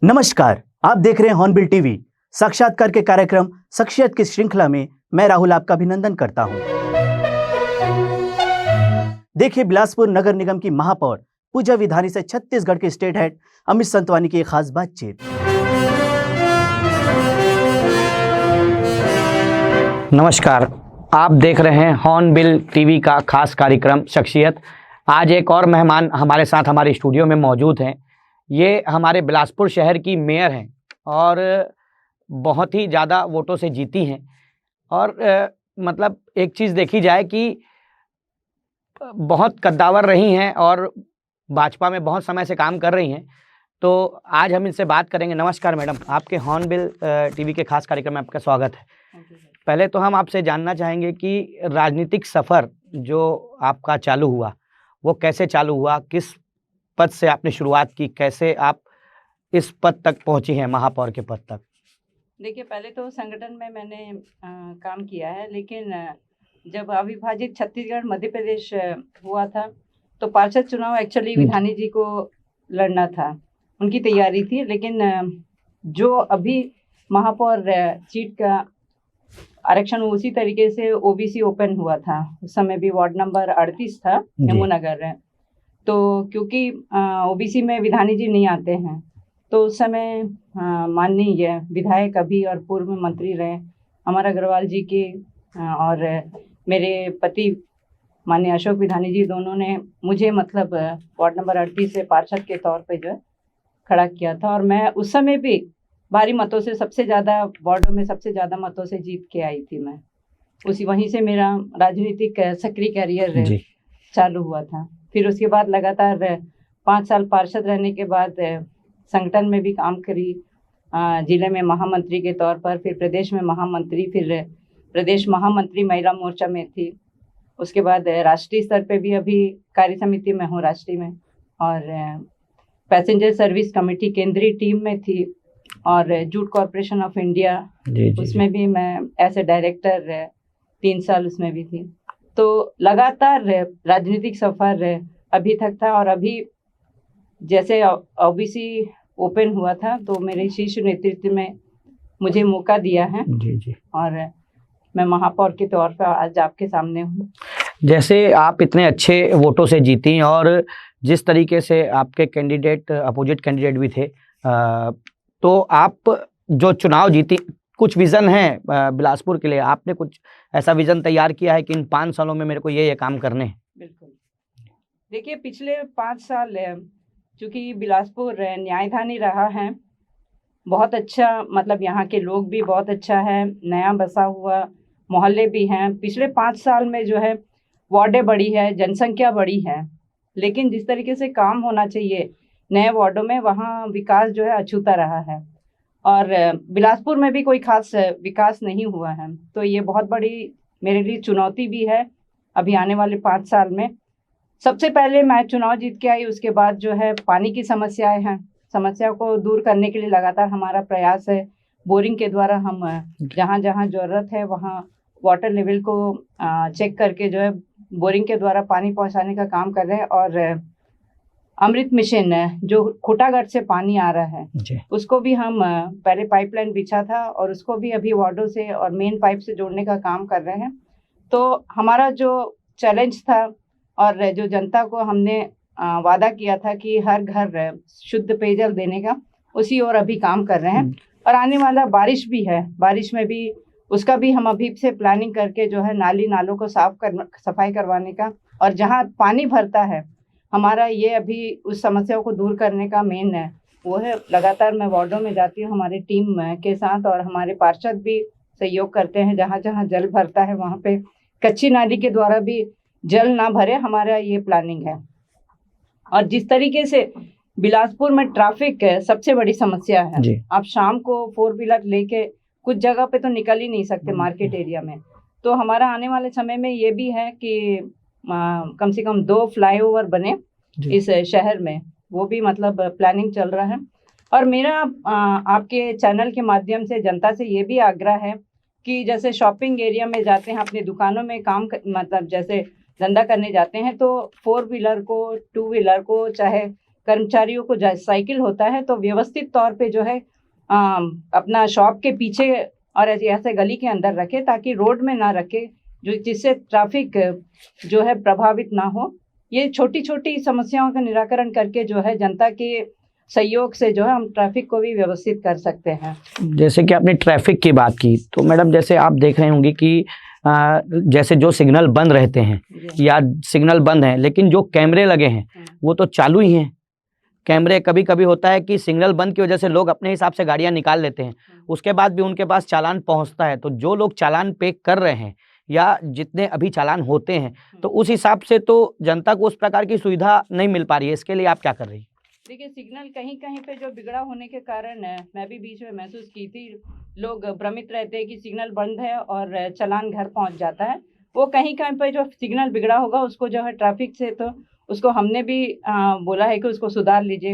नमस्कार, आप देख रहे हैं हॉर्नबिल टीवी। साक्षात्कार के कार्यक्रम शख्सियत की श्रृंखला में मैं राहुल आपका अभिनंदन करता हूं। देखिए, बिलासपुर नगर निगम की महापौर पूजा विधानी से छत्तीसगढ़ के स्टेट हेड अमित संतवानी की एक खास बातचीत। नमस्कार, आप देख रहे हैं हॉर्नबिल टीवी का खास कार्यक्रम शख्सियत। आज एक और मेहमान हमारे साथ हमारे स्टूडियो में मौजूद हैं। ये हमारे बिलासपुर शहर की मेयर हैं और बहुत ही ज़्यादा वोटों से जीती हैं। और मतलब एक चीज़ देखी जाए कि बहुत कद्दावर रही हैं और भाजपा में बहुत समय से काम कर रही हैं। तो आज हम इनसे बात करेंगे। नमस्कार मैडम, आपके हॉर्नबिल टीवी के खास कार्यक्रम में आपका स्वागत है। पहले तो हम आपसे जानना चाहेंगे कि राजनीतिक सफ़र जो आपका चालू हुआ वो कैसे चालू हुआ, किस पद से आपने शुरुआत की, कैसे आप इस पद तक पहुंची हैं, महापौर के पद तक? देखिए, पहले तो संगठन में मैंने काम किया है, लेकिन जब अविभाजित छत्तीसगढ़ मध्य प्रदेश हुआ था तो पार्षद चुनाव एक्चुअली विधानी जी को लड़ना था, उनकी तैयारी थी। लेकिन जो अभी महापौर सीट का आरक्षण उसी तरीके से ओबीसी ओपन हुआ था। उस समय भी वार्ड नंबर 38 था, यमुनानगर। तो क्योंकि ओबीसी में विधानी जी नहीं आते हैं, तो उस समय माननीय विधायक अभी और पूर्व मंत्री रहे अमर अग्रवाल जी के और मेरे पति माननीय अशोक विधानी जी, दोनों ने मुझे मतलब वार्ड नंबर 38 से पार्षद के तौर पे जो है खड़ा किया था। और मैं उस समय भी भारी मतों से, सबसे ज़्यादा वार्डों में सबसे ज़्यादा मतों से जीत के आई थी मैं। वहीं से मेरा राजनीतिक सक्रिय करियर चालू हुआ था। फिर उसके बाद लगातार 5 साल पार्षद रहने के बाद संगठन में भी काम करी, जिले में महामंत्री के तौर पर, फिर प्रदेश में महामंत्री, फिर प्रदेश महामंत्री महिला मोर्चा में थी। उसके बाद राष्ट्रीय स्तर पे भी अभी कार्य समिति में हूँ राष्ट्रीय में, और पैसेंजर सर्विस कमेटी केंद्रीय टीम में थी, और जूट कॉरपोरेशन ऑफ इंडिया उसमें भी मैं ऐसे डायरेक्टर 3 साल उसमें भी थी। तो लगातार राजनीतिक सफर अभी तक था। और अभी जैसे ओबीसी ओपन हुआ था तो मेरे शीर्ष नेतृत्व में मुझे मौका दिया है और मैं महापौर के तौर पर आज आपके सामने हूँ। जैसे आप इतने अच्छे वोटों से जीती और जिस तरीके से आपके कैंडिडेट, अपोजिट कैंडिडेट भी थे, तो आप जो चुनाव जीती, कुछ विज़न है बिलासपुर के लिए? आपने कुछ ऐसा विज़न तैयार किया है कि इन 5 सालों में मेरे को ये काम करने हैं? बिल्कुल। देखिए, पिछले 5 साल चूँकि बिलासपुर न्यायधानी रहा है, बहुत अच्छा, मतलब यहाँ के लोग भी बहुत अच्छा है, नया बसा हुआ मोहल्ले भी हैं। पिछले 5 साल में जो है वार्डें बढ़ी है, जनसंख्या बढ़ी है, लेकिन जिस तरीके से काम होना चाहिए नए वार्डों में, वहाँ विकास जो है अछूता रहा है। और बिलासपुर में भी कोई खास विकास नहीं हुआ है। तो ये बहुत बड़ी मेरे लिए चुनौती भी है अभी आने वाले 5 साल में। सबसे पहले मैं चुनाव जीत के आई, उसके बाद जो है पानी की समस्याएं हैं, समस्या को दूर करने के लिए लगातार हमारा प्रयास है। बोरिंग के द्वारा हम जहाँ जहाँ ज़रूरत है वहाँ वाटर लेवल को चेक करके जो है बोरिंग के द्वारा पानी पहुँचाने का काम कर रहे हैं। और अमृत मिशन जो खुटागढ़ से पानी आ रहा है उसको भी हम पहले पाइपलाइन बिछा था और उसको भी अभी वार्डों से और मेन पाइप से जोड़ने का काम कर रहे हैं। तो हमारा जो चैलेंज था और जो जनता को हमने वादा किया था कि हर घर शुद्ध पेयजल देने का, उसी ओर अभी काम कर रहे हैं। और आने वाला बारिश भी है, बारिश में भी उसका भी हम अभी से प्लानिंग करके जो है नाली नालों को सफाई करवाने का, और जहाँ पानी भरता है हमारा ये अभी उस समस्याओं को दूर करने का मेन है वो है। लगातार मैं वार्डों में जाती हूँ हमारी टीम के साथ, और हमारे पार्षद भी सहयोग करते हैं। जहाँ जहाँ जल भरता है वहाँ पे कच्ची नाली के द्वारा भी जल ना भरे, हमारा ये प्लानिंग है। और जिस तरीके से बिलासपुर में ट्रैफिक सबसे बड़ी समस्या है, आप शाम को 4 व्हीलर लेके कुछ जगह पे तो निकल ही नहीं सकते मार्केट एरिया में। तो हमारा आने वाले समय में ये भी है कि कम से कम 2 फ्लाईओवर बने इस शहर में, वो भी मतलब प्लानिंग चल रहा है। और मेरा आपके चैनल के माध्यम से जनता से ये भी आग्रह है कि जैसे शॉपिंग एरिया में जाते हैं, अपनी दुकानों में मतलब जैसे धंधा करने जाते हैं, तो 4 व्हीलर को, 2 व्हीलर को, चाहे कर्मचारियों को साइकिल होता है तो व्यवस्थित तौर पे जो है अपना शॉप के पीछे और ऐसे गली के अंदर रखे, ताकि रोड में ना रखे, जो जिससे ट्रैफिक जो है प्रभावित ना हो। ये छोटी छोटी समस्याओं का निराकरण करके जो है जनता के सहयोग से जो है हम ट्रैफिक को भी व्यवस्थित कर सकते हैं। जैसे कि आपने ट्रैफिक की बात की, तो मैडम जैसे आप देख रहे होंगे कि जैसे जो सिग्नल बंद रहते हैं या सिग्नल बंद हैं, लेकिन जो कैमरे लगे हैं वो तो चालू ही हैं। कैमरे कभी कभी होता है कि सिग्नल बंद की वजह से लोग अपने हिसाब से गाड़ियां निकाल लेते हैं, उसके बाद भी उनके पास चालान पहुंचता है। तो जो लोग चालान पे कर रहे हैं या जितने अभी चालान होते हैं, तो उस हिसाब से तो जनता को उस प्रकार की सुविधा नहीं मिल पा रही है। इसके लिए आप क्या कर रही हैं? देखिए, सिग्नल कहीं कहीं पे जो बिगड़ा होने के कारण मैं भी बीच में महसूस की थी, लोग भ्रमित रहते हैं कि सिग्नल बंद है और चालान घर पहुंच जाता है। वो कहीं कहीं पे जो सिग्नल बिगड़ा होगा उसको जो है ट्रैफिक से, तो उसको हमने भी बोला है कि उसको सुधार लीजिए।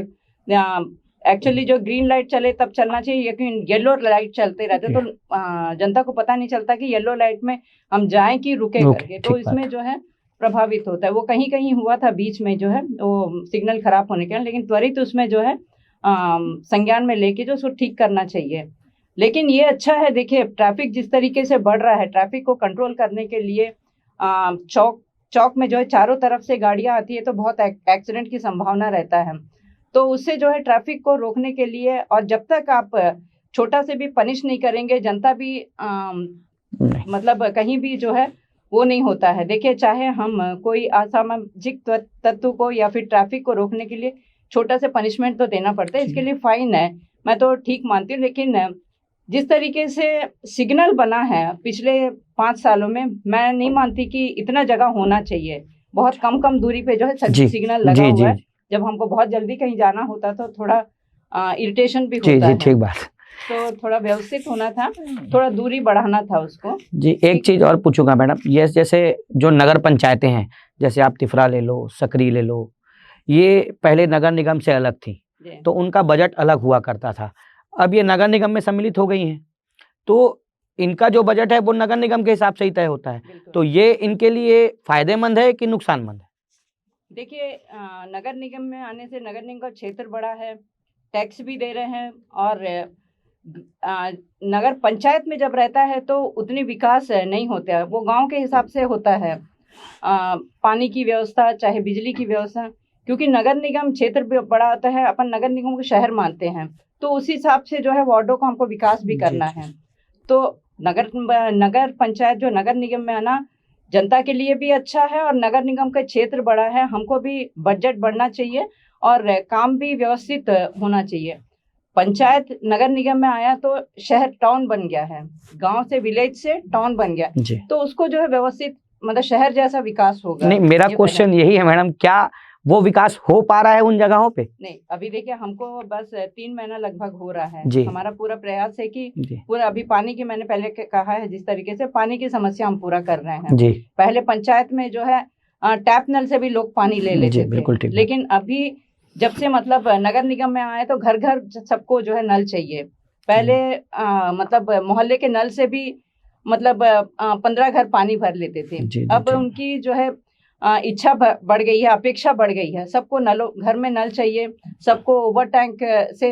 एक्चुअली जो ग्रीन लाइट चले तब चलना चाहिए, लेकिन येलो लाइट चलते रहते तो जनता को पता नहीं चलता कि येलो लाइट में हम जाएं कि रुके करके, तो इसमें जो है प्रभावित होता है। वो कहीं कहीं हुआ था बीच में जो है वो सिग्नल खराब होने के, लेकिन त्वरित उसमें जो है संज्ञान में लेके जो उसको ठीक करना चाहिए। लेकिन ये अच्छा है, देखिए ट्रैफिक जिस तरीके से बढ़ रहा है, ट्रैफिक को कंट्रोल करने के लिए चौक में जो है चारों तरफ से गाड़ियां आती है तो बहुत एक्सीडेंट की संभावना रहता है। तो उससे जो है ट्रैफिक को रोकने के लिए, और जब तक आप छोटा से भी पनिश नहीं करेंगे, जनता भी मतलब कहीं भी जो है वो नहीं होता है। देखिए, चाहे हम कोई असामाजिक तत्व को या फिर ट्रैफिक को रोकने के लिए छोटा से पनिशमेंट तो देना पड़ता है, इसके लिए फाइन है, मैं तो ठीक मानती हूँ। लेकिन जिस तरीके से सिग्नल बना है पिछले 5 सालों में, मैं नहीं मानती कि इतना जगह होना चाहिए। बहुत कम कम दूरी पे जो है सिग्नल लगा हुआ है। जब हमको बहुत जल्दी कहीं जाना होता तो थोड़ा इरिटेशन भी होता है। ठीक बात। तो थोड़ा व्यवस्थित होना था, थोड़ा दूरी बढ़ाना था उसको। जी, एक चीज और पूछूंगा मैडम, ये जैसे जो नगर पंचायतें हैं, जैसे आप तिफरा ले लो, सकरी ले लो, ये पहले नगर निगम से अलग थी, तो उनका बजट अलग हुआ करता था। अब ये नगर निगम में सम्मिलित हो गई हैं, तो इनका जो बजट है वो नगर निगम के हिसाब से ही तय होता है। तो ये इनके लिए फायदेमंद है कि नुकसानमंद है? देखिए, नगर निगम में आने से नगर निगम का क्षेत्र बड़ा है, टैक्स भी दे रहे हैं, और नगर पंचायत में जब रहता है तो उतनी विकास नहीं होता है, वो गांव के हिसाब से होता है। पानी की व्यवस्था, चाहे बिजली की व्यवस्था, क्योंकि नगर निगम क्षेत्र बड़ा होता है, अपन नगर निगम को शहर मानते हैं, तो उस हिसाब से जो है वार्डों को हमको विकास भी करना है। तो नगर पंचायत जो नगर निगम में आना जनता के लिए भी अच्छा है, और नगर निगम का क्षेत्र बड़ा है, हमको भी बजट बढ़ना चाहिए और काम भी व्यवस्थित होना चाहिए। पंचायत नगर निगम में आया तो शहर टाउन बन गया है, गांव से विलेज से टाउन बन गया, तो उसको जो है व्यवस्थित मतलब शहर जैसा विकास होगा। नहीं, मेरा क्वेश्चन यही है मैडम, क्या वो विकास हो पा रहा है उन जगहों पे? नहीं, अभी देखिए हमको बस 3 महीना लगभग हो रहा है। हमारा पूरा प्रयास है कि पूरा, अभी पानी की मैंने पहले कहा है, जिस तरीके से पानी की समस्या हम पूरा कर रहे हैं। पहले पंचायत में जो है टैप नल से भी लोग पानी ले लेते थे, लेकिन अभी जब से मतलब नगर निगम में आए तो घर घर सबको जो है नल चाहिए। पहले मतलब मोहल्ले के नल से भी मतलब 15 घर पानी भर लेते थे। अब उनकी जो है इच्छा बढ़ गई है, अपेक्षा बढ़ गई है, सबको घर में नल चाहिए, सबको ओवर टैंक से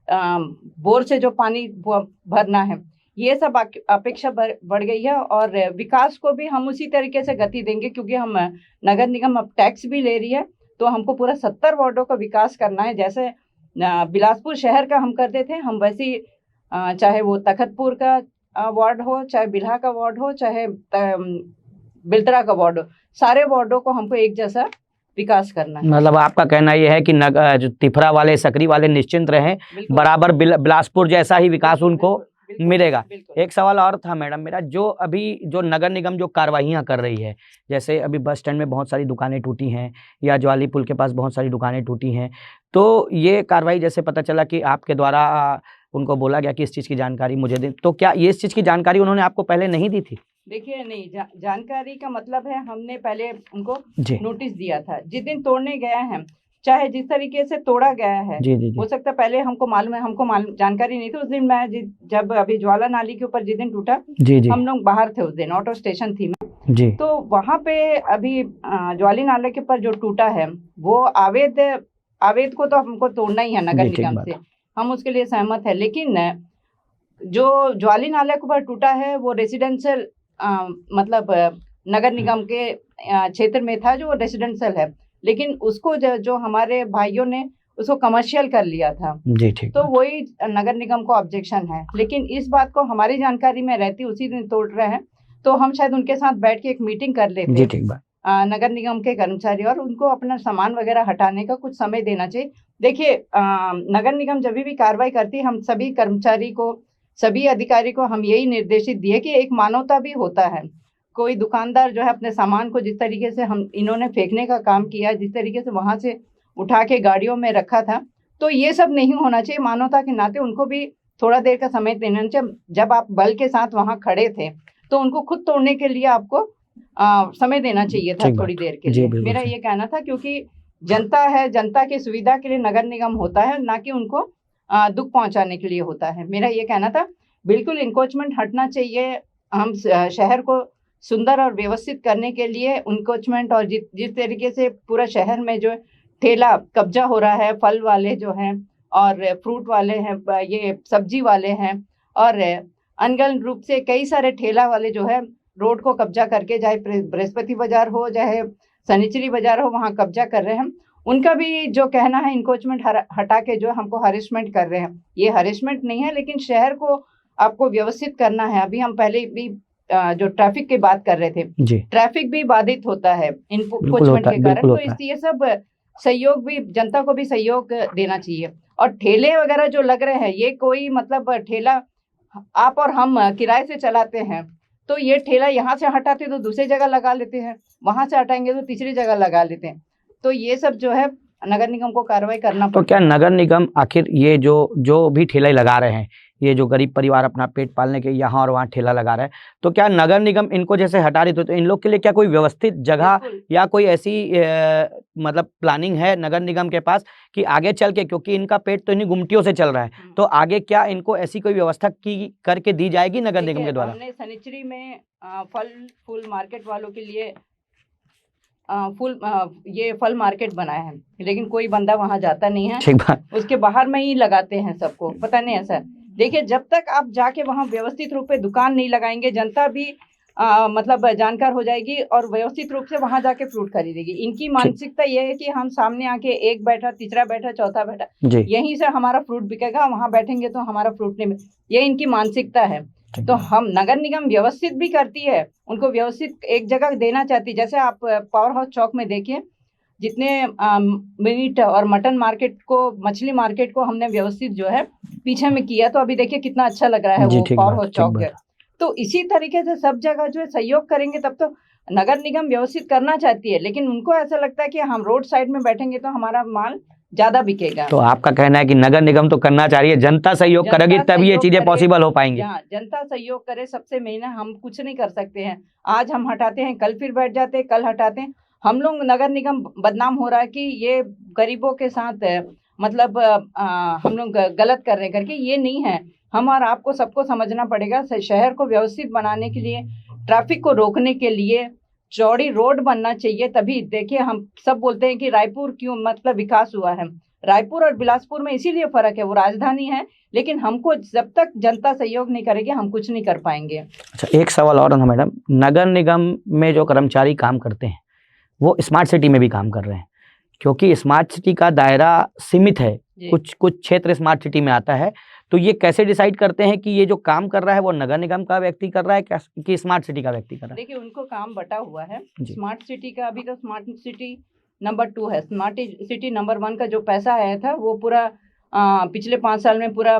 बोर से जो पानी भरना है, ये सब अपेक्षा बढ़ गई है। और विकास को भी हम उसी तरीके से गति देंगे, क्योंकि हम नगर निगम अब टैक्स भी ले रही है, तो हमको पूरा 70 वार्डों का विकास करना है। जैसे बिलासपुर शहर का हम करते थे, हम वैसी चाहे वो तखतपुर का वार्ड हो, चाहे बिल्हा का वार्ड हो, चाहे बिलतरा का वार्ड हो, सारे वार्डों को हमको एक जैसा विकास करना है। मतलब आपका कहना यह है कि जो तिफरा वाले, सकरी वाले निश्चिंत रहें, बराबर बिलासपुर जैसा ही विकास उनको मिलेगा। एक सवाल और था मैडम मेरा, जो अभी जो नगर निगम जो कार्रवाइयाँ कर रही है, जैसे अभी बस स्टैंड में बहुत सारी दुकानें टूटी हैं या ज्वाली पुल के पास बहुत सारी दुकानें टूटी हैं, तो ये कार्रवाई जैसे पता चला कि आपके द्वारा उनको बोला गया कि इस चीज़ की जानकारी मुझे दें, तो क्या ये इस चीज़ की जानकारी उन्होंने आपको पहले नहीं दी थी? देखिए, नहीं, जानकारी का मतलब है हमने पहले उनको नोटिस दिया था। जिस दिन तोड़ने गया है, चाहे जिस तरीके से तोड़ा गया है, हो सकता है पहले हमको मालूम है, हमको जानकारी नहीं थी। उस दिन मैं जब अभी ज्वाला नाली के ऊपर जिस दिन टूटा, हम लोग बाहर थे, उस दिन ऑटो स्टेशन थी मैं, तो वहाँ पे अभी ज्वाली नाले के ऊपर जो टूटा है वो अवैध अवैध को तो हमको तोड़ना ही है नगर जी, ठीक निगम बात। से, हम उसके लिए सहमत है। लेकिन जो ज्वाली नाले के ऊपर टूटा है वो रेसिडेंशियल मतलब नगर निगम के क्षेत्र में था, जो रेसिडेंशियल है, लेकिन उसको जो हमारे भाइयों ने उसको कमर्शियल कर लिया था, जी, ठीक तो बात। वही नगर निगम को ऑब्जेक्शन है। लेकिन इस बात को हमारी जानकारी में रहती उसी दिन तोड़ रहे हैं, तो हम शायद उनके साथ बैठ के एक मीटिंग कर लेते जी, ठीक बात। नगर निगम के कर्मचारी, और उनको अपना सामान वगैरह हटाने का कुछ समय देना चाहिए। देखिए नगर निगम जब भी कार्रवाई करती है, हम सभी कर्मचारी को, सभी अधिकारी को हम यही निर्देशित दिए कि एक मानवता भी होता है। कोई दुकानदार जो है अपने सामान को जिस तरीके से हम इन्होंने फेंकने का काम किया, जिस तरीके से वहां से उठा के गाड़ियों में रखा था, तो ये सब नहीं होना चाहिए। मानवता के नाते उनको भी थोड़ा देर का समय देना चाहिए। जब आप बल के साथ वहां खड़े थे तो उनको खुद तोड़ने के लिए आपको समय देना चाहिए था, ठीक थोड़ी बात। देर के जी, लिए। बिल्कुल मेरा सही। ये कहना था, क्योंकि जनता है, जनता की सुविधा के लिए नगर निगम होता है, ना कि उनको दुख पहुंचाने के लिए होता है। मेरा ये कहना था, बिल्कुल इंक्रोचमेंट हटना चाहिए। हम शहर को सुंदर और व्यवस्थित करने के लिए इंक्रोचमेंट, और जिस तरीके से पूरा शहर में जो ठेला कब्जा हो रहा है, फल वाले जो हैं और फ्रूट वाले हैं, ये सब्जी वाले हैं, और अनगन रूप से कई सारे ठेला वाले जो है रोड को कब्जा करके, चाहे बृहस्पति बाजार हो चाहे सनिचरी बाजार हो, वहाँ कब्जा कर रहे हैं। उनका भी जो कहना है, इंक्रोचमेंट हटा के जो हमको हरेसमेंट कर रहे हैं। ये हरेसमेंट नहीं है, लेकिन शहर को आपको व्यवस्थित करना है। अभी हम पहले भी जो ट्रैफिक की बात कर रहे थे, जी, ट्रैफिक भी बाधित होता है बिल्कुल इंक्रोचमेंट होता के है, कारण। बिल्कुल तो होता है। ये सब सहयोग भी, जनता को भी सहयोग देना चाहिए। और ठेले वगैरह जो लग रहे हैं, ये कोई मतलब ठेला आप और हम किराए से चलाते हैं, तो ये ठेला यहाँ से हटाते तो दूसरी जगह लगा लेते हैं, वहां से हटाएंगे तो तीसरी जगह लगा लेते हैं। तो ये सब जो है नगर निगम को कार्रवाई करना तो पड़ता क्या है। नगर निगम आखिर ये जो भी ठेला लगा रहे हैं, ये जो गरीब परिवार अपना पेट पालने के यहाँ और वहाँ ठेला लगा रहे हैं, तो क्या नगर निगम इनको जैसे हटा रही, तो इन लोग के लिए क्या कोई व्यवस्थित जगह बिल्कुल। या कोई ऐसी मतलब प्लानिंग है नगर निगम के पास कि आगे चल के, क्योंकि इनका पेट तो इन्हीं गुमटियों से चल रहा है, तो आगे क्या इनको ऐसी कोई व्यवस्था की करके दी जाएगी नगर निगम देखिए, के द्वारा? हमने सनिचरी में फूल मार्केट वालों के लिए ये फल मार्केट बनाया है, लेकिन कोई बंदा वहां जाता नहीं है। ठीक बात। उसके बाहर में ही लगाते हैं, सबको पता नहीं ऐसा। देखिए, जब तक आप जाके वहां व्यवस्थित रूप से दुकान नहीं लगाएंगे, जनता भी मतलब जानकार हो जाएगी और व्यवस्थित रूप से वहां जाके फ्रूट खरीदेगी। इनकी मानसिकता ये है कि हम सामने आके एक बैठा, तीसरा बैठा, चौथा बैठा, जी, यहीं से हमारा फ्रूट बिकेगा, वहां बैठेंगे तो हमारा फ्रूट नहीं ये इनकी मानसिकता है। तो हम नगर निगम व्यवस्थित भी करती है, उनको व्यवस्थित एक जगह देना चाहती है। जैसे आप पावर हाउस चौक में देखिए, जितने मीट और मटन मार्केट को, मछली मार्केट को हमने व्यवस्थित जो है पीछे में किया, तो अभी देखिए कितना अच्छा लग रहा है जी, वो ठीक पावर बात, हाउस ठीक चौक बात। है। तो इसी तरीके से सब जगह जो है सहयोग करेंगे, तब तो नगर निगम व्यवस्थित करना चाहती है, लेकिन उनको ऐसा लगता है कि हम रोड साइड में बैठेंगे तो हमारा माल ज्यादा बिकेगा। तो आपका कहना है कि नगर निगम तो करना चाह रही है, जनता सहयोग जनता करेगी तभी ये सहयोग चीजें करे, पॉसिबल हो पाएंगी। जहाँ जनता सहयोग करे सबसे मेन है। हम कुछ नहीं कर सकते हैं, आज हम हटाते हैं, कल फिर बैठ जाते हैं, कल हटाते हैं। हम लोग नगर निगम बदनाम हो रहा है कि ये गरीबों के साथ मतलब हम लोग गलत कर रहे हैं करके। ये नहीं है, हम और आपको सबको समझना पड़ेगा। शहर को व्यवस्थित बनाने के लिए, ट्रैफिक को रोकने के लिए चौड़ी रोड बनना चाहिए। तभी देखिए, हम सब बोलते हैं कि रायपुर क्यों मतलब विकास हुआ है। रायपुर और बिलासपुर में इसीलिए फर्क है, वो राजधानी है, लेकिन हमको जब तक जनता सहयोग नहीं करेगी हम कुछ नहीं कर पाएंगे। अच्छा, एक सवाल और है मैडम, नगर निगम में जो कर्मचारी काम करते हैं वो स्मार्ट सिटी में भी काम कर रहे हैं, क्योंकि स्मार्ट सिटी का दायरा सीमित है, कुछ क्षेत्र स्मार्ट सिटी में आता है, तो ये कैसे डिसाइड करते हैं कि ये जो काम कर रहा है वो नगर निगम का व्यक्ति कर रहा है कि स्मार्ट सिटी का व्यक्ति कर रहा है? देखिए, उनको काम बटा हुआ है। स्मार्ट सिटी का अभी तो स्मार्ट सिटी नंबर 2 है। स्मार्ट सिटी नंबर 1 का जो पैसा आया था वो पूरा पिछले 5 साल में पूरा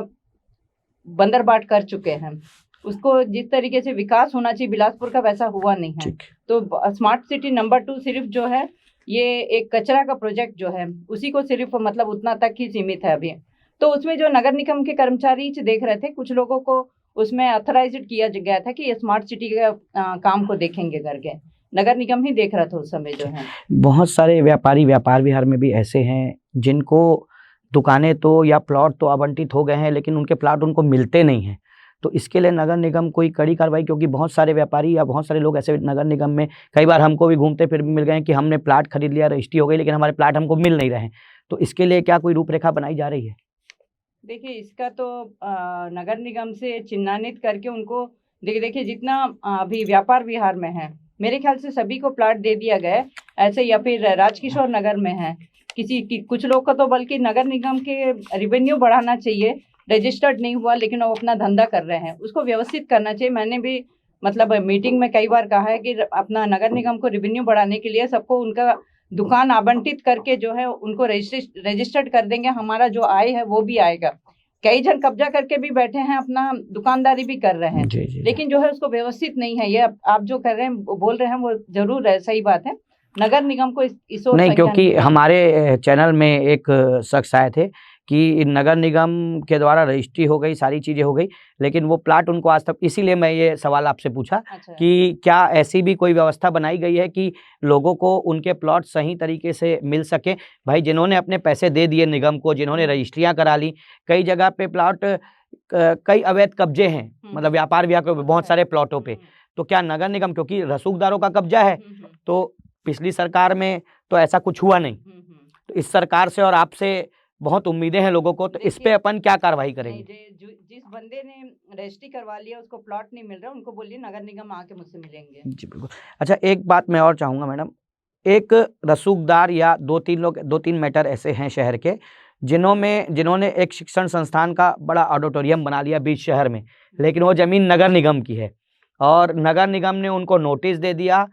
बंदर बाट कर चुके हैं। उसको जिस तरीके से विकास होना चाहिए बिलासपुर का, वैसा हुआ नहीं है। तो स्मार्ट सिटी नंबर 2 सिर्फ जो है ये एक कचरा का प्रोजेक्ट जो है उसी को सिर्फ मतलब उतना तक ही सीमित है अभी। तो उसमें जो नगर निगम के कर्मचारी देख रहे थे, कुछ लोगों को उसमें ऑथराइज्ड किया गया था कि ये स्मार्ट सिटी के काम को देखेंगे करके। नगर निगम ही देख रहा था उस समय जो है। बहुत सारे व्यापारी व्यापार विहार में भी ऐसे हैं जिनको दुकानें तो या प्लॉट तो आवंटित हो गए हैं, लेकिन उनके प्लॉट उनको मिलते नहीं हैं। तो इसके लिए नगर निगम कोई कड़ी कार्रवाई, क्योंकि बहुत सारे व्यापारी या बहुत सारे लोग ऐसे नगर निगम में, कई बार हमको भी घूमते फिर मिल गए कि हमने प्लाट खरीद लिया, रजिस्ट्री हो गई, लेकिन हमारे प्लाट हमको मिल नहीं रहे हैं। तो इसके लिए क्या कोई रूपरेखा बनाई जा रही है? देखिए इसका तो नगर निगम से चिन्हांकित करके उनको देखिए जितना अभी व्यापार विहार में है, मेरे ख्याल से सभी को प्लाट दे दिया गया है ऐसे, या फिर राजकिशोर नगर में है कुछ लोग का, तो बल्कि नगर निगम के रेवेन्यू बढ़ाना चाहिए। रजिस्टर्ड नहीं हुआ लेकिन वो अपना धंधा कर रहे हैं, उसको व्यवस्थित करना चाहिए। मैंने भी मतलब मीटिंग में कई बार कहा है कि अपना नगर निगम को रेवेन्यू बढ़ाने के लिए सबको उनका दुकान आवंटित करके जो है उनको रजिस्टर्ड कर देंगे, हमारा जो आय है वो भी आएगा। कई जन कब्जा करके भी बैठे हैं, अपना दुकानदारी भी कर रहे हैं, लेकिन जो है उसको व्यवस्थित नहीं है। ये आप जो कर रहे हैं, बोल रहे हैं, वो जरूर है, सही बात है। नगर निगम को इस ओर नहीं, क्योंकि हमारे चैनल में एक शख्स आए थे कि नगर निगम के द्वारा रजिस्ट्री हो गई, सारी चीज़ें हो गई, लेकिन वो प्लाट उनको आज तक, इसीलिए मैं ये सवाल आपसे पूछा कि क्या ऐसी भी कोई व्यवस्था बनाई गई है कि लोगों को उनके प्लॉट सही तरीके से मिल सके। भाई जिन्होंने अपने पैसे दे दिए निगम को, जिन्होंने रजिस्ट्रियाँ करा ली, कई जगह पे प्लॉट कई अवैध कब्जे हैं, मतलब व्यापार विहार के बहुत सारे प्लॉटों पे, तो क्या नगर निगम, क्योंकि रसूखदारों का कब्जा है, तो पिछली सरकार में तो ऐसा कुछ हुआ नहीं, तो इस सरकार से और आपसे बहुत उम्मीदें हैं लोगों को, तो इस पे अपन क्या कार्रवाई करेंगे? जिस बंदे ने रजिस्ट्री करवा लिया उसको प्लॉट नहीं मिल रहा, उनको बोलिए नगर निगम आके मुझसे मिलेंगे। जी बिल्कुल। अच्छा, एक बात मैं और चाहूँगा मैडम, एक रसूखदार या 2-3 लोग, 2-3 मैटर ऐसे हैं शहर के जिन्होंने एक शिक्षण संस्थान का बड़ा ऑडिटोरियम बना लिया बीच शहर में, लेकिन वो ज़मीन नगर निगम की है और नगर निगम ने उनको नोटिस दे दिया,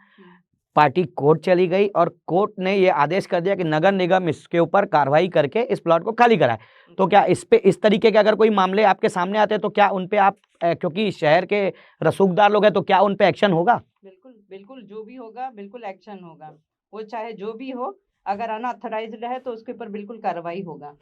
पार्टी कोर्ट चली गई और कोर्ट ने ये आदेश कर दिया कि नगर निगम इसके ऊपर कार्रवाई करके इस प्लॉट को खाली कराए। तो क्या इस पे, इस तरीके के अगर कोई मामले आपके सामने आते हैं तो क्या उन पे आप, क्योंकि शहर के रसूखदार लोग हैं, तो क्या उन पे एक्शन होगा? बिल्कुल बिल्कुल, जो भी होगा बिल्कुल एक्शन होगा, वो चाहे जो भी हो, अगर अनऑथराइज्ड है तो उसके ऊपर बिल्कुल कार्रवाई होगा।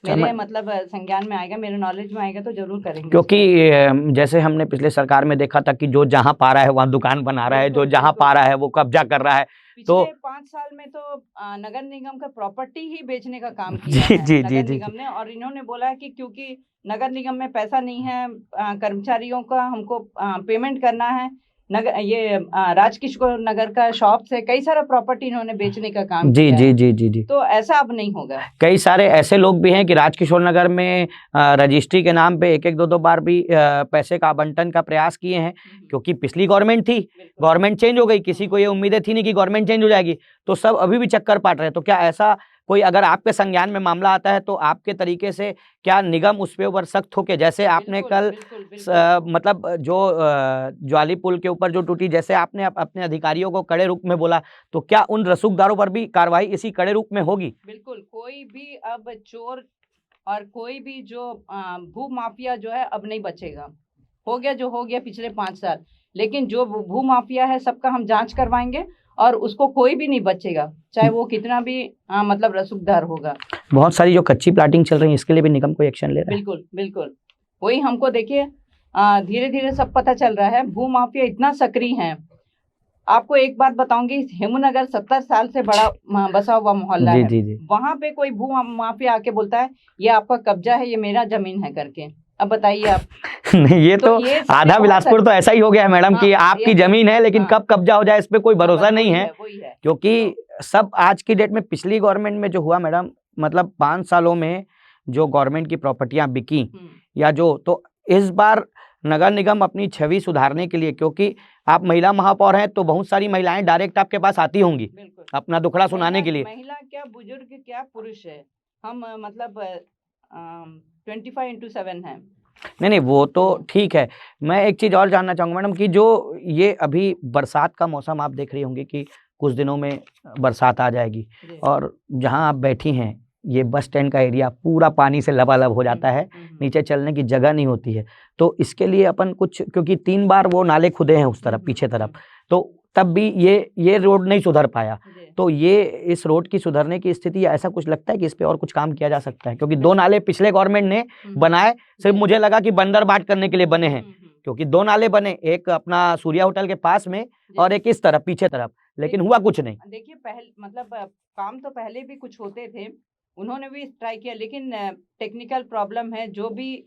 मेरे मतलब संज्ञान में आएगा, मेरे नॉलेज में आएगा तो जरूर करेंगे। क्योंकि जैसे हमने पिछले सरकार में देखा था कि जो जहां पा रहा है वहां दुकान बना रहा है, जो जहां पा रहा है वो कब्जा कर रहा है। तो 5 साल में तो नगर निगम का प्रॉपर्टी ही बेचने का काम किया है नगर निगम ने, और इन्होंने बोला है कि क्योंकि नगर निगम में पैसा नहीं है, कर्मचारियों का हमको पेमेंट करना है, ये राजकिशोर नगर का शॉप से कई सारा प्रॉपर्टी इन्होंने बेचने का काम किया है। जी। तो ऐसा अब नहीं होगा। कई सारे ऐसे लोग भी हैं कि राजकिशोर नगर में रजिस्ट्री के नाम पे 1-2 बार भी पैसे का आवंटन का प्रयास किए हैं, क्योंकि पिछली गवर्नमेंट थी, गवर्नमेंट चेंज हो गई, किसी को ये उम्मीदें थी नहीं कि गवर्नमेंट चेंज हो जाएगी, तो सब अभी भी चक्कर काट रहे हैं। तो क्या ऐसा कोई, अगर आपके संज्ञान में मामला आता है तो आपके तरीके से क्या निगम उस पे ऊपर सख्त होके, जैसे आपने कल मतलब जो ज्वाली पुल के ऊपर जो टूटी, जैसे आपने अपने अधिकारियों को कड़े रूप में बोला, तो क्या उन रसूखदारों पर भी कार्रवाई इसी कड़े रूप में होगी? बिल्कुल, कोई भी अब चोर और कोई भी जो भू माफिया जो है अब नहीं बचेगा। हो गया जो हो गया पिछले 5 साल, लेकिन जो भू माफिया है सबका हम जांच करवाएंगे और उसको कोई भी नहीं बचेगा, चाहे वो कितना भी मतलब रसूखदार होगा। बहुत सारी जो कच्ची प्लाटिंग चल रही है, इसके लिए भी निगम कोई एक्शन ले रहा है? बिल्कुल बिल्कुल, वही हमको देखिए धीरे धीरे सब पता चल रहा है, भू माफिया इतना सक्रिय है। आपको एक बात बताऊंगी, हेमूनगर 70 साल से बड़ा बसा हुआ मोहल्ला है। जी। वहाँ पे कोई भू माफिया आके बोलता है ये आपका कब्जा है, ये मेरा जमीन है करके, अब बताइए आप। नहीं, ये तो आधा बिलासपुर तो ऐसा ही हो गया है मैडम, कि आपकी जमीन है लेकिन कब कब्जा हो जाए इस पे कोई भरोसा नहीं है, क्योंकि सब आज की डेट में, पिछली गवर्नमेंट में जो हुआ मैडम, मतलब 5 सालों में जो गवर्नमेंट की प्रॉपर्टियां बिकी या जो, तो इस बार नगर निगम अपनी छवि सुधारने के लिए, क्योंकि आप महिला महापौर हैं तो बहुत सारी महिलाएं डायरेक्ट आपके पास आती होंगी अपना दुखड़ा सुनाने के लिए। महिला क्या, बुजुर्ग क्या, पुरुष है, हम मतलब 24/7 है। नहीं, वो तो ठीक है। मैं एक चीज़ और जानना चाहूँगा मैडम, कि जो ये अभी बरसात का मौसम आप देख रही होंगी कि कुछ दिनों में बरसात आ जाएगी, और जहाँ आप बैठी हैं ये बस स्टैंड का एरिया पूरा पानी से लबालब हो जाता है, नीचे चलने की जगह नहीं होती है, तो इसके लिए अपन कुछ, क्योंकि 3 बार वो नाले खुदे हैं उस तरफ पीछे तरफ, तो तब भी ये रोड नहीं सुधर पाया, तो ये इस रोड की सुधरने की स्थिति, ऐसा कुछ लगता है कि इस पे और कुछ काम किया जा सकता है? क्योंकि 2 नाले पिछले गवर्नमेंट ने बनाए, सिर्फ मुझे लगा कि बंदर बाट करने के लिए बने हैं, क्योंकि 2 नाले बने, एक अपना सूर्या होटल के पास में और एक इस तरफ पीछे तरफ, लेकिन हुआ कुछ नहीं। देखिए पहले मतलब काम तो पहले भी कुछ होते थे, उन्होंने भी ट्राई किया, लेकिन टेक्निकल प्रॉब्लम है, जो भी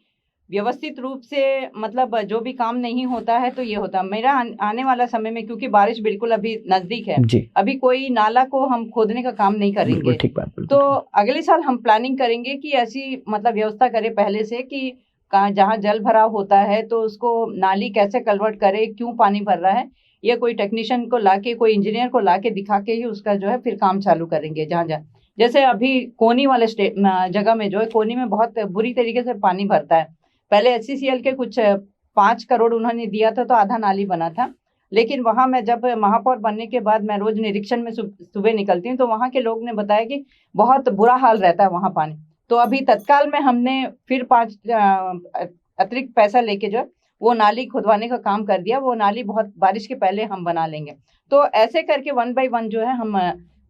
व्यवस्थित रूप से मतलब जो भी काम नहीं होता है तो ये होता है। मेरा आने वाला समय में, क्योंकि बारिश बिल्कुल अभी नजदीक है, जी अभी कोई नाला को हम खोदने का काम नहीं बिल्कुल करेंगे। ठीक बात, बिल्कुल तो ठीक। अगले साल हम प्लानिंग करेंगे कि ऐसी मतलब व्यवस्था करें पहले से कि जहाँ जल भराव होता है तो उसको नाली कैसे कन्वर्ट करे, क्यों पानी भर रहा है, ये कोई टेक्नीशियन को लाके, कोई इंजीनियर को लाके दिखा के ही उसका जो है फिर काम चालू करेंगे। जहाँ जहाँ जैसे अभी कोनी वाले जगह में जो है, कोनी में बहुत बुरी तरीके से पानी भरता है। पहले HCCL के कुछ 5 करोड़ उन्होंने दिया था तो आधा नाली बना था, लेकिन वहां मैं जब महापौर बनने के बाद मैं रोज निरीक्षण में सुबह निकलती हूँ तो वहां के लोग ने बताया कि बहुत बुरा हाल रहता है वहां पानी। तो अभी तत्काल में हमने फिर 5 अतिरिक्त पैसा लेके जो है वो नाली खुदवाने का काम कर दिया। वो नाली बहुत बारिश के पहले हम बना लेंगे। तो ऐसे करके 1 बाय 1 जो है हम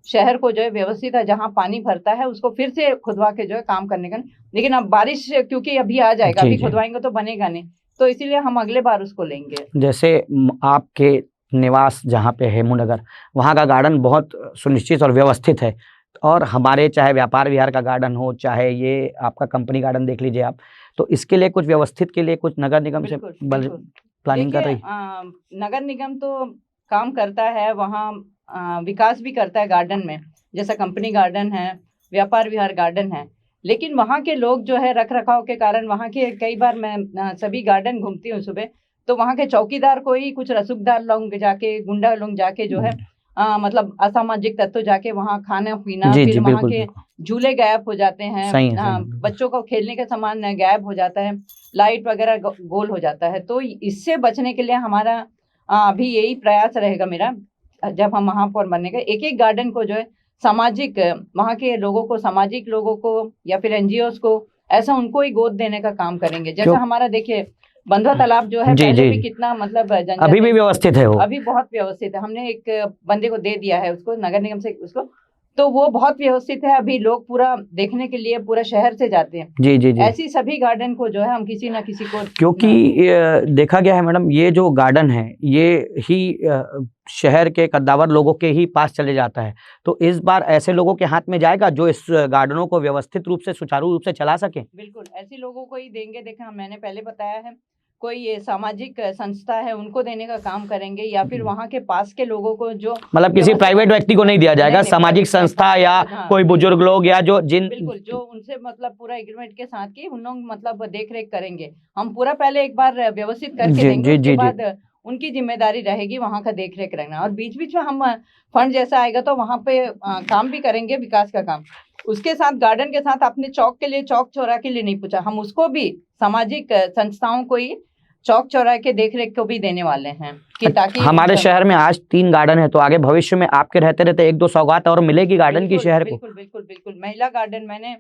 शहर को जो है व्यवस्थित है, जहाँ पानी भरता है उसको फिर से खुदवा के जो है काम करने का। लेकिन अब बारिश क्योंकि अभी आ जाएगा, जी अभी जी। खुदवाएंगे तो बनेगा नहीं, तो इसीलिए हम अगले बार उसको लेंगे। जैसे आपके निवास जहाँ पे हेमू नगर, वहाँ का गार्डन बहुत सुनिश्चित और व्यवस्थित है, और हमारे चाहे व्यापार विहार का गार्डन हो, चाहे ये आपका कंपनी गार्डन देख लीजिए आप, तो इसके लिए कुछ व्यवस्थित के लिए कुछ नगर निगम से बिल्कुल, बिल्कुल। प्लानिंग कर देखिए, रही? नगर निगम तो काम करता है वहाँ, विकास भी करता है गार्डन में, जैसा कंपनी गार्डन है, व्यापार विहार गार्डन है। लेकिन वहाँ के लोग जो है रख रखाव के कारण, वहाँ के कई बार मैं सभी गार्डन घूमती हूँ सुबह, तो वहाँ के चौकीदार को ही कुछ रसूखदार लोग जाके, गुंडा लोग जाके जो है मतलब असामाजिक तत्व जाके वहाँ खाना पीना, जी फिर जी वहाँ बिल्कुल के बिल्कुल झूले गायब हो जाते हैं, सही है, सही है, बिल्कुल। बच्चों को खेलने का सामान गायब हो जाता है, लाइट वगैरह गोल हो जाता है। तो इससे बचने के लिए हमारा अभी यही प्रयास रहेगा मेरा, जब हम महापौर बनने का, एक एक गार्डन को जो है सामाजिक, वहाँ के लोगों को, सामाजिक लोगों को या फिर NGOs को, ऐसा उनको ही गोद देने का काम करेंगे। जैसा हमारा देखिए बंधुआ तालाब जो है, जी पहले जी भी कितना मतलब अभी भी व्यवस्थित है वो? अभी बहुत व्यवस्थित है। हमने एक बंदे को दे दिया है उसको, नगर निगम से उसको, तो वो बहुत व्यवस्थित है। अभी लोग पूरा देखने के लिए पूरा शहर से जाते हैं। जी जी जी। ऐसी सभी गार्डन को जो है हम किसी ना किसी को, क्योंकि देखा गया है मैडम, ये जो गार्डन है ये ही शहर के कद्दावर लोगों के ही पास चले जाता है, तो इस बार ऐसे लोगों के हाथ में जाएगा जो इस गार्डनों को व्यवस्थित रूप से, सुचारू रूप से चला सके। बिल्कुल ऐसे लोगों को ही देंगे। देखा, मैंने पहले बताया है, कोई ये सामाजिक संस्था है उनको देने का काम करेंगे, या फिर वहाँ के पास के लोगों को, जो मतलब किसी प्राइवेट व्यक्ति को नहीं दिया जाएगा, नहीं, सामाजिक private संस्था या हाँ, कोई बुजुर्ग लोग या जो जिन, बिल्कुल, जो उनसे मतलब पूरा एग्रीमेंट के साथ की, उन लोग मतलब देख रेख करेंगे। हम पूरा पहले एक बार व्यवस्थित करके जी देंगे, जी उसके जी बाद जी। उनकी जिम्मेदारी रहेगी वहाँ का देख रेख रखना। और बीच बीच में हम फंड जैसा आएगा तो वहाँ पे काम भी करेंगे, विकास का काम। उसके साथ गार्डन के साथ अपने चौक के लिए, चौक चौराहे के लिए नहीं पूछा, हम उसको भी सामाजिक संस्थाओं को ही चौक चौराहे के देख रेख को भी देने वाले हैं, कि ताकि हमारे शहर में आज 3 गार्डन है, तो आगे भविष्य में आपके रहते रहते 1-2 सौगात और मिलेगी गार्डन की शहर को? बिल्कुल बिल्कुल बिल्कुल। महिला गार्डन मैंने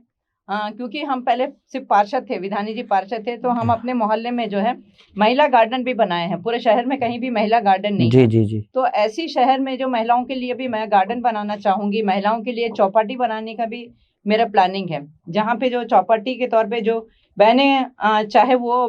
क्योंकि हम पहले सिर्फ पार्षद थे, विधानी जी पार्षद थे, तो हम अपने मोहल्ले में जो है महिला गार्डन भी बनाए हैं। पूरे शहर में कहीं भी महिला गार्डन नहीं जी है। जी जी। तो ऐसी शहर में जो महिलाओं के लिए भी मैं गार्डन बनाना चाहूंगी। महिलाओं के लिए चौपाटी बनाने का भी मेरा प्लानिंग है, जहाँ पे जो चौपाटी के तौर पे जो बहनें, चाहे वो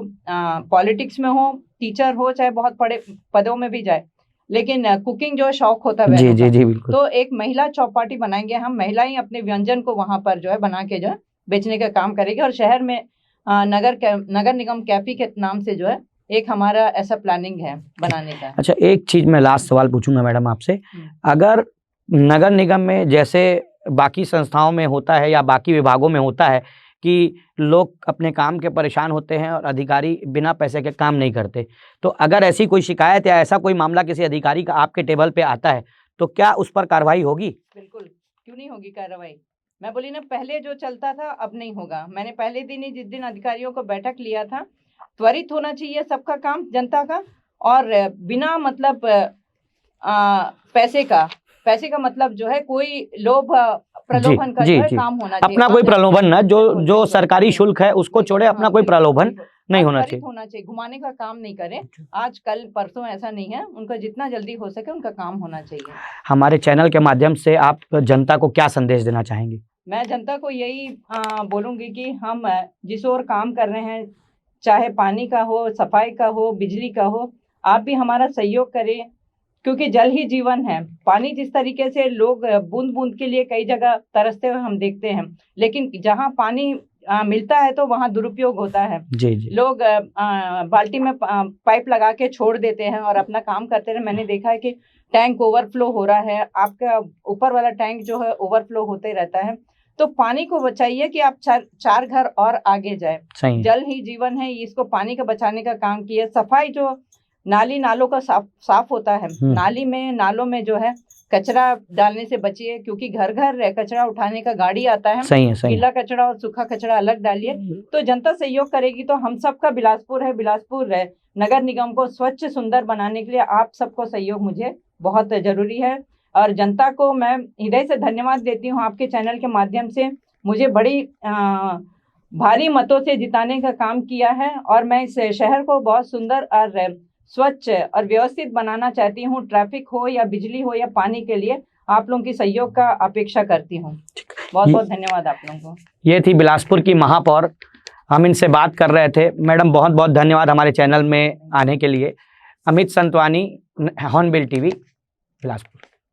पॉलिटिक्स में हो, टीचर हो, चाहे बहुत बड़े पदों में भी जाए, लेकिन कुकिंग जो शौक होता है जी बहनों जी का, जी बिल्कुल। तो एक महिला चौपाटी बनाएंगे हम। महिला ही अपने व्यंजन को वहां पर जो है बना के जो है बेचने का काम करेगी। और शहर में नगर निगम कैफे के नाम से जो है एक हमारा ऐसा प्लानिंग है बनाने का। अच्छा, एक चीज मैं लास्ट सवाल पूछूंगा मैडम आपसे, अगर नगर निगम में जैसे बाकी संस्थाओं में होता है या बाकी विभागों में होता है कि लोग अपने काम के परेशान होते हैं और अधिकारी बिना पैसे के काम नहीं करते, तो अगर ऐसी कोई शिकायत या ऐसा कोई मामला किसी अधिकारी का आपके टेबल पे आता है, तो क्या उस पर कार्रवाई होगी? बिल्कुल, क्यों नहीं होगी कार्रवाई। मैं बोली ना, पहले जो चलता था अब नहीं होगा। मैंने पहले दिन ही, जिस दिन अधिकारियों को बैठक लिया था, त्वरित होना चाहिए सबका काम, जनता का, और बिना मतलब पैसे का मतलब जो है कोई लोभ प्रलोभन का जो है काम होना चाहिए। अपना कोई प्रलोभन ना, जो बिल्कुल, जो बिल्कुल, सरकारी बिल्कुल, शुल्क है उसको छोड़े, अपना हाँ, कोई बिल्कुल, प्रलोभन बिल्कुल। नहीं और होना त्वरित चाहिए। होना चाहिए, घुमाने का काम नहीं करें। आज कल परसों ऐसा नहीं है, उनका जितना जल्दी हो सके उनका काम होना चाहिए। हमारे चैनल के माध्यम से आप जनता को क्या संदेश देना चाहेंगे? मैं जनता को यही बोलूंगी कि हम जिस ओर काम कर रहे हैं, चाहे पानी का हो, सफाई का हो, बिजली का हो, आप भी हमारा सहयोग करें, क्योंकि जल ही जीवन है। पानी जिस तरीके से लोग बूंद बूंद के लिए कई जगह तरसते हुए हम देखते हैं, लेकिन जहाँ पानी मिलता है तो वहाँ दुरुपयोग होता है। जी जी लोग बाल्टी में पाइप लगा के छोड़ देते हैं और अपना काम करते हैं। मैंने देखा है कि टैंक ओवरफ्लो हो रहा है, आपका ऊपर वाला टैंक जो है ओवरफ्लो होते रहता है। तो पानी को बचाइए कि आप चार घर और आगे जाए। सही है। जल ही जीवन है, इसको पानी का बचाने का काम किया। सफाई जो नाली नालों का साफ होता है, नालों में जो है कचरा डालने से बचिए, क्योंकि घर घर कचरा उठाने का गाड़ी आता है। सही है सही है। गीला कचरा और सूखा कचरा अलग डालिए। तो जनता सहयोग करेगी तो हम सबका बिलासपुर है, बिलासपुर है नगर निगम को स्वच्छ सुंदर बनाने के लिए आप सबको सहयोग मुझे बहुत जरूरी है। और जनता को मैं हृदय से धन्यवाद देती हूँ, आपके चैनल के माध्यम से मुझे बड़ी भारी मतों से जिताने का काम किया है और मैं इस शहर को बहुत सुंदर और स्वच्छ और व्यवस्थित बनाना चाहती हूँ। ट्रैफिक हो या बिजली हो या पानी के लिए आप लोगों की सहयोग का अपेक्षा करती हूँ। बहुत बहुत धन्यवाद आप लोगों को। ये थी बिलासपुर की महापौर, हम इनसे बात कर रहे थे। मैडम बहुत बहुत धन्यवाद हमारे चैनल में आने के लिए। Amit Santwani, Hornbill TV, Bilaspur.